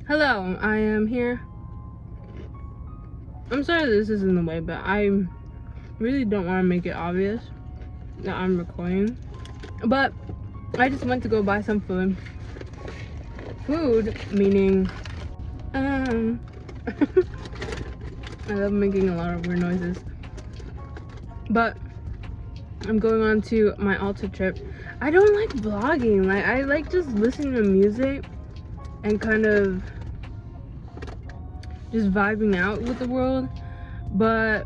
Hello, I am here. I'm sorry this is in the way, but I really don't want to make it obvious that I'm recording. But I just went to go buy some food. Food meaning I love making a lot of weird noises. But I'm going on to my Alta trip. I don't like vlogging. Like, I like just listening to music and kind of just vibing out with the world. But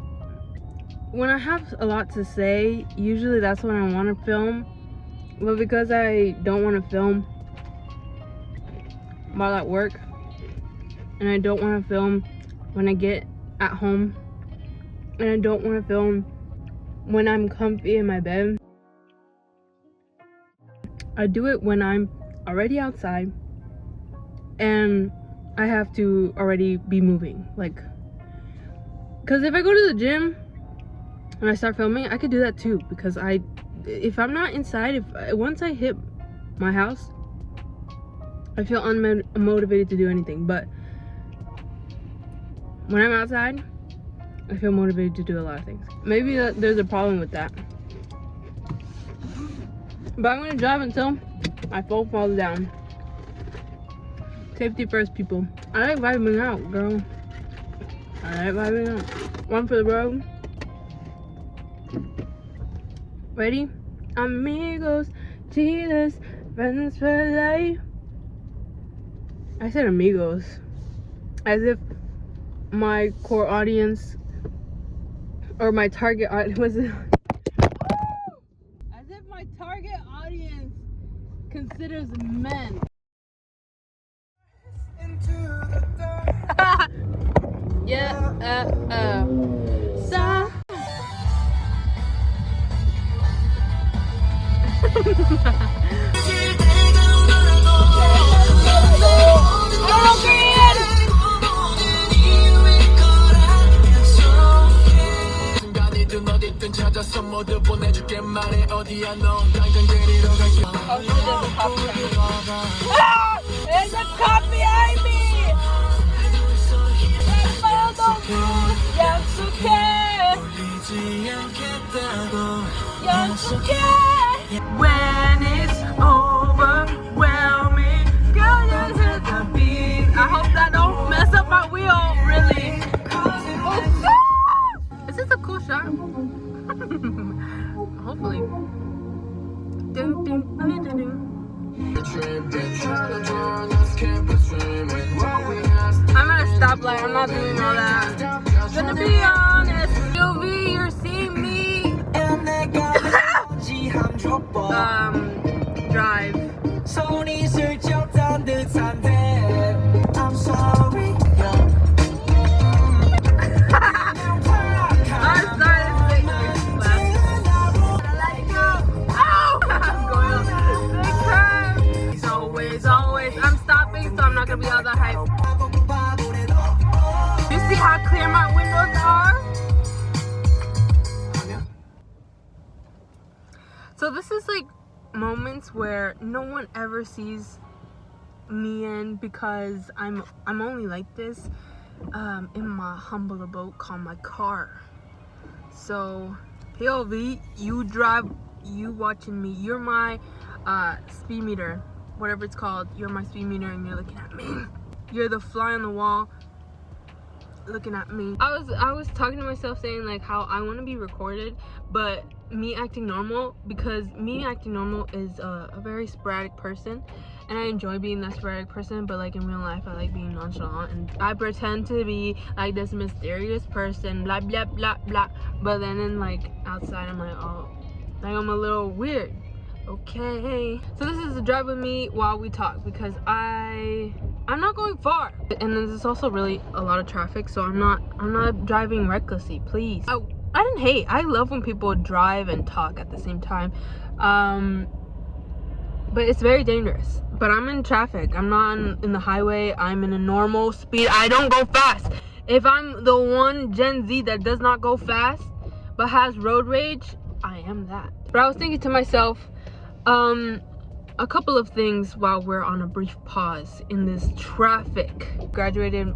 when I have a lot to say, usually that's when I want to film. But because I don't want to film while at work, and I don't want to film when I get at home, and I don't want to film when I'm comfy in my bed, I do it when I'm already outside and I have to already be moving. Like, because if I go to the gym and I start filming, I could do that too, because if I'm not inside, once I hit my house, I feel unmotivated to do anything. But when I'm outside, I feel motivated to do a lot of things. Maybe there's a problem with that. But I'm gonna drive until my phone falls down. Safety first, people. I like vibing out, girl. I like vibing out. One for the road. Ready? Amigos, cheaters, friends for life. I said amigos, as if my core audience or my target audience was as if my target audience considers men. Yeah, so there's a cop behind me. When it's overwhelming, girl, you hit the beat. I hope that don't mess up my wheel, really. Is this a cool shot? Hopefully. Ding, ding, ding, ding, ding. I'm at a stoplight. I'm not doing all that. Gonna be honest, POV, you're seeing me drive. I'm sorry. I'm stopping, so I'm not gonna be all that hype. You see how clear my windows are? So this is like moments where no one ever sees me in, because I'm only like this in my humble abode called my car. So POV, you drive, you watching me, you're my speed meter, whatever it's called. You're my speed meter and you're looking at me. You're the fly on the wall looking at me. I was talking to myself saying like how I want to be recorded, but me acting normal, because me acting normal is a very sporadic person, and I enjoy being that sporadic person, but like in real life I like being nonchalant and I pretend to be like this mysterious person, blah blah blah blah, but then in like outside I'm like, oh, like I'm a little weird. Okay, so this is a drive with me while we talk, because I'm not going far, and there's also really a lot of traffic, so I'm not driving recklessly, please. I didn't hate. I love when people drive and talk at the same time, but it's very dangerous. But I'm in traffic. I'm not in the highway. I'm in a normal speed. I don't go fast. If I'm the one Gen Z that does not go fast but has road rage, I am that. But I was thinking to myself, a couple of things while we're on a brief pause in this traffic. Graduated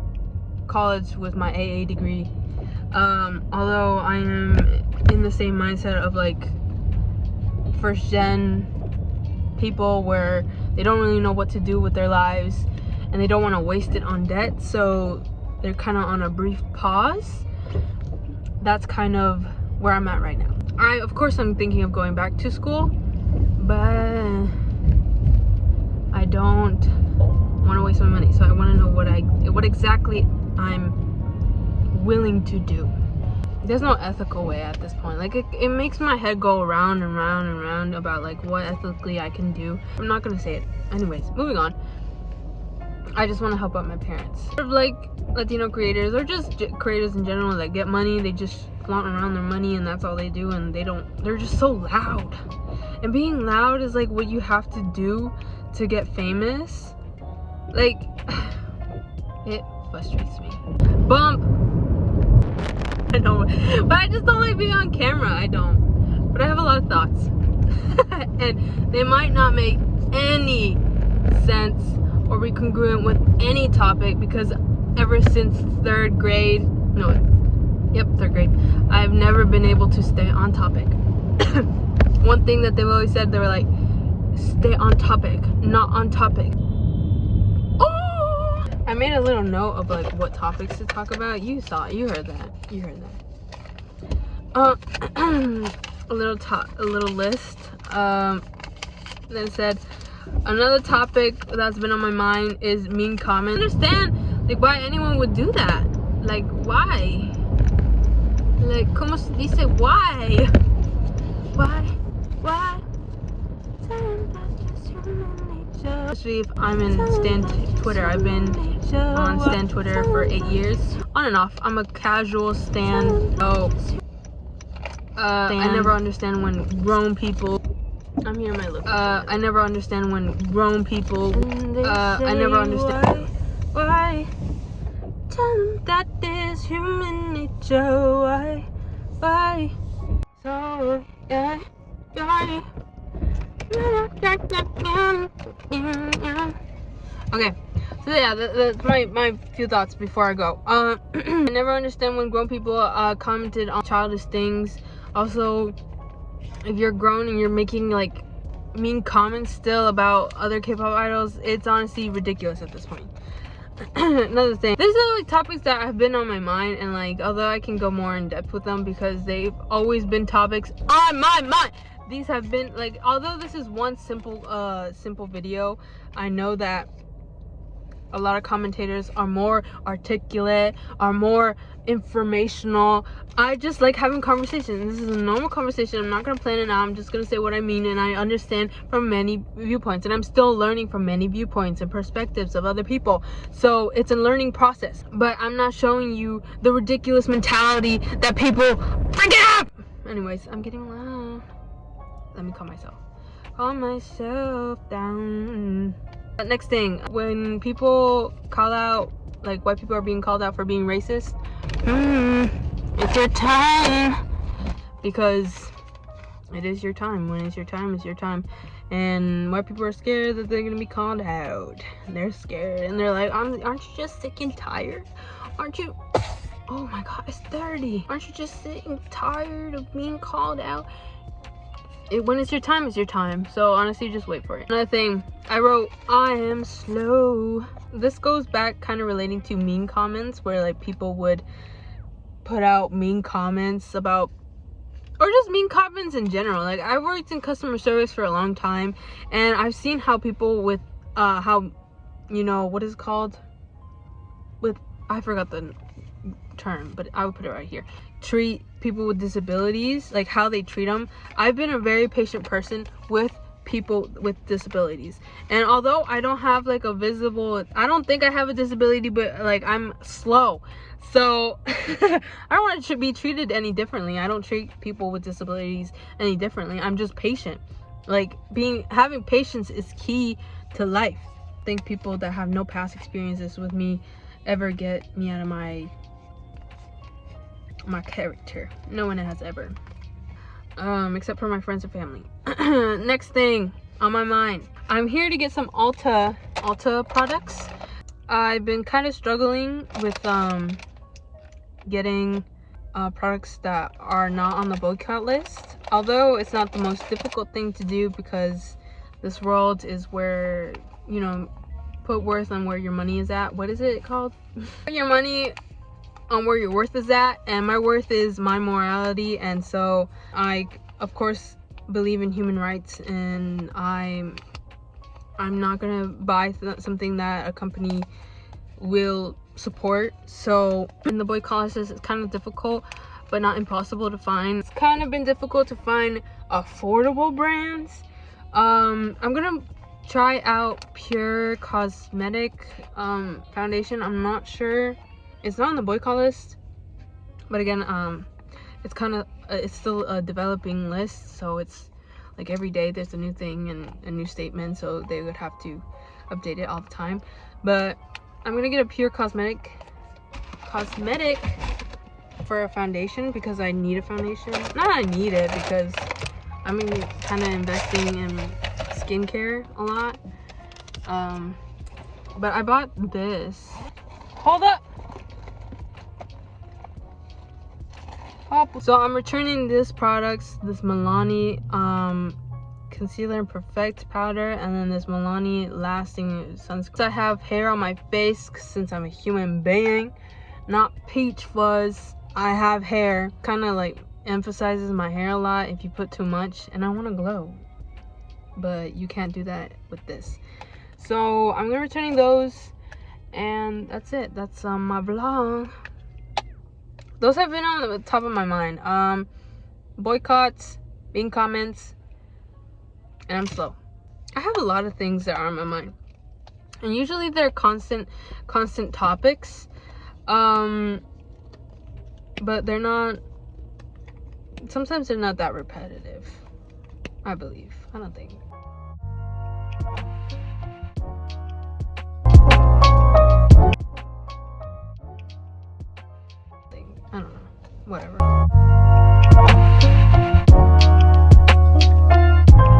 college with my AA degree. Although I am in the same mindset of like first gen people where they don't really know what to do with their lives and they don't want to waste it on debt, so they're kind of on a brief pause. That's kind of where I'm at right now. Of course I'm thinking of going back to school, but I don't want to waste my money, so I want to know what exactly I'm willing to do. There's no ethical way at this point. Like it makes my head go around and round and round about like what ethically I can do. I'm not gonna say it. Anyways, moving on. I just want to help out my parents. Sort of like Latino creators or just creators in general that get money, they just flaunt around their money and that's all they do, and they're just so loud. And being loud is like what you have to do to get famous. Like it frustrates me. Bump. I know, but I just don't like being on camera. I don't, but I have a lot of thoughts and they might not make any sense or be congruent with any topic, because ever since third grade, third grade, I've never been able to stay on topic. One thing that they've always said, they were like, stay on topic, not on topic. Oh! I made a little note of like what topics to talk about. You saw it, you heard that. A little list. Then said another topic that's been on my mind is mean comments. I understand like why anyone would do that. Like why? Like como se dice why? Why? Especially if I'm in Stan Twitter. I've been on Stan Twitter for 8 years. On and off. I'm a casual Stan. So I never understand when grown people. I'm here in my living room. I never understand when grown people. I never understand. Why? Tell them that is human nature. Why? So yeah. Okay, so yeah, that's my few thoughts before I go. I never understand when grown people commented on childish things. Also, if you're grown and you're making like mean comments still about other K-pop idols, it's honestly ridiculous at this point. Another thing, these are like topics that have been on my mind, and like although I can go more in depth with them because they've always been topics on my mind, these have been like, although this is one simple video, I know that a lot of commentators are more articulate, are more informational. I just like having conversations. This is a normal conversation. I'm not gonna plan it out. I'm just gonna say what I mean, and I understand from many viewpoints, and I'm still learning from many viewpoints and perspectives of other people. So it's a learning process, but I'm not showing you the ridiculous mentality that people bring it up. Anyways, I'm getting loud. Let me calm myself down. Next thing, when people call out, like white people are being called out for being racist, it's your time, because it is your time. When it's your time, it's your time. And white people are scared that they're gonna be called out. They're scared, and they're like, aren't you just sick and tired? Aren't you? Oh my god, it's 30. Aren't you just sick and tired of being called out? When it's your time, it's your time. So honestly, just wait for it. Another thing, I wrote, I am slow. This goes back kind of relating to mean comments, where like people would put out mean comments about, or just mean comments in general. Like I worked in customer service for a long time, and I've seen how people with how, you know, what is it called, with, I forgot the term, but I would put it right here, treat people with disabilities, like how they treat them. I've been a very patient person with people with disabilities, and although I don't have like a visible, I don't think I have a disability, but like I'm slow, so I don't want to be treated any differently. I don't treat people with disabilities any differently. I'm just patient. Like having patience is key to life. I think people that have no past experiences with me ever get me out of my character. No one has ever, except for my friends and family. Next thing, on my mind. I'm here to get some Ulta products. I've been kind of struggling with getting products that are not on the boycott list, although it's not the most difficult thing to do, because this world is where, you know, put worth on where your money is at. What is it called? Put your money on where your worth is at, and my worth is my morality, and so I of course believe in human rights, and I'm not gonna buy something that a company will support. So in the boycott list, it's kind of difficult but not impossible to find. It's kind of been difficult to find affordable brands. I'm gonna try out Pure Cosmetic foundation. I'm not sure, it's not on the boycott list, but again, it's kind of it's still a developing list, so it's like every day there's a new thing and a new statement, so they would have to update it all the time. But I'm gonna get a Pure Cosmetic for a foundation, because I need a foundation. Not I need it, because I'm kind of investing in skincare a lot. But I bought this. Hold up. So I'm returning this products, this Milani concealer and perfect powder, and then this Milani lasting sunscreen. I have hair on my face since I'm a human being, not peach fuzz. I have hair, kind of like emphasizes my hair a lot if you put too much, and I want to glow, but you can't do that with this. So I'm gonna returning those, and that's it. That's my vlog. Those have been on the top of my mind. Boycotts, being comments, and I'm slow. I have a lot of things that are on my mind, and usually they're constant topics, but they're not, sometimes they're not that repetitive, I believe. I don't think. I don't know, whatever.